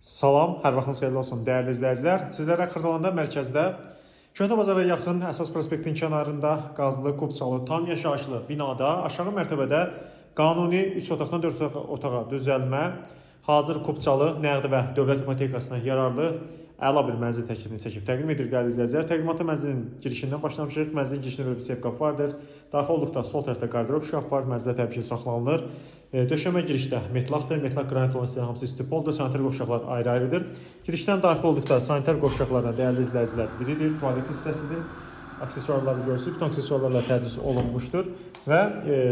Salam, hər vaxtınız xeyirli olsun dəyərli izləyicilər. Sizlərə Xırdalanda mərkəzdə Köhnə bazara yaxın əsas prospektin kənarında qazlı, kubçalı, tam yaşayışlı binada aşağı mərtəbədə qanuni 3 otaqdan 4 otağa düzəlmə, hazır kubçalı, nəqdi və dövlət ipotekasına yararlı əla bir mənzil təklifini çəkib təqdim edir dəyərli izləyicilər. Təqdimata mənzilin girişindən başlamışıq. Mənzilin girişində belə bir seyf qapı vardır. Daxil olduqda sol tərəfdə qardırob şkaf var. Mənzilə təbii ki saxlanılır. Döşəmə girişdə metlaqdır. Metlaq qranit olan hissənin hamısı istipoldur. Sanitar qovşaqlar ayrı-ayrıdır. Girişdən daxil olduqda sanitar qovşaqlardan dəyərli izləyicilər biridir. Tualet hissəsidir. Aksesuarları görürsünüz. Bütün aksesuarlarla təchiz olunmuşdur. Və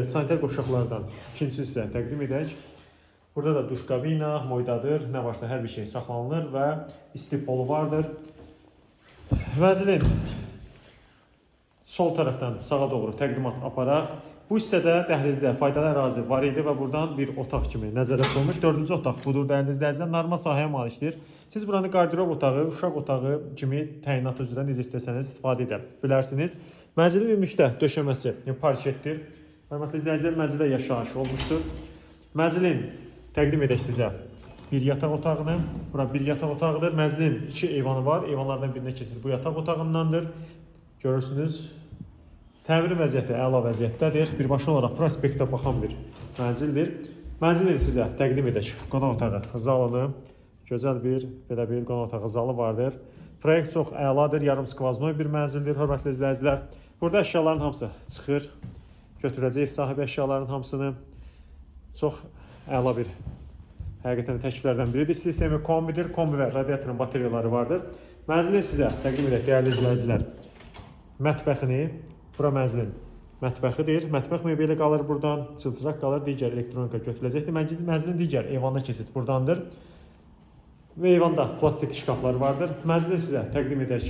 sanitar qovşaqlardan ikincisi isə təqdim edək. Burada da duş kabina, moydadır, nə varsa hər bir şey saxlanılır və istipolu vardır. Mənzilin sol tərəfdən sağa doğru təqdimat aparaq. Bu hissədə dəhlizdə faydalı ərazi var idi və buradan bir otaq kimi nəzərə tutulmuş. Dördüncü otaq budur dəyərli izləyicilər, normal sahəyə malikdir. Siz buranı qardirob otağı, uşaq otağı kimi təyinat üzrə necə istəsəniz istifadə edə bilərsiniz. Mənzilin ümumilikdə döşəməsi parketdir. Hörmətli izləyicilər, mənzildə yaşayış olmuşdur. Mənzilin təqdim edək sizə bir yataq otağını. Bura bir yataq otağıdır. Mənzilin 2 eyvanı var. Eyvanlardan birinə keçid bu yataq otağındandır. Görürsünüz. Təmir vəziyyəti əla vəziyyətdədir. Birbaşa olaraq prospektə baxan bir mənzildir. Mənzilin sizə təqdim edək qonaq otağı zalını. Gözəl bir belə bir qonaq otağı zalı vardır. Proyekt çox əladır. Yarım skvaznoy bir mənzildir. Hörmətli izləyicilər. Burada əşyaların hamısı çıxır. Götürəcək sahibi əşyaların hamısını. Çox əla bir həqiqətən təkliflərdən biridir. Sistemi kombidir. Kombi və radiatorun bateriyaları vardır. Mənzilin sizə təqdim edək dəyərli izləyicilər. Mətbəxini, bura mənzilin mətbəxidir. Mətbəx mebeli qalır buradan, çılçıraq qalır, digər elektronika götürüləcəkdir. Mənzilin digər eyvanda keçid buradandır. Və eyvanda plastik şkaflar vardır. Mənzilin sizə təqdim edək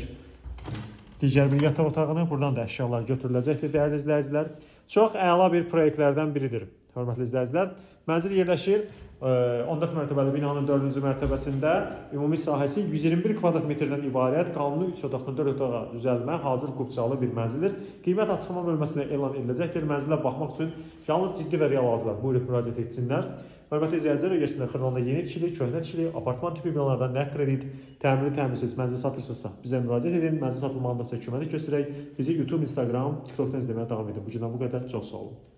digər bir yataq otağını. Buradan da əşyalar götürüləcəkdir dəyərli izləyicilər. Çox əla bir proyektlərdən biridir. Hörmətli izləyicilər, mənzil yerləşir 14 mərtəbəli binanın 4-cü mərtəbəsində. Ümumi sahəsi 121 kvadrat metrdən ibarət, qanuni 3 otaqdan 4 otağa düzəlmə, hazır kubçalı bir mənzildir. Qiymət açıqlama bölməsində elan ediləcəkdir. Mənzilə baxmaq üçün yalnız ciddi və real alıcılar buyurub müraciət etsinlər. Hörmətli izləyicilər, ögəsində Xırdalanda yeni tikili, köhnə tikili, apartman tipi binalardan nəqd kredit, təmirli, təmirsiz mənzil satırsınızsa bizə müraciət edin. Mənzil satılmağında sizə köməklik göstərək. Bizi YouTube, Instagram, TikTokdan izləməyə davam edin. Bu gündən bu qədər. Çox sağ olun.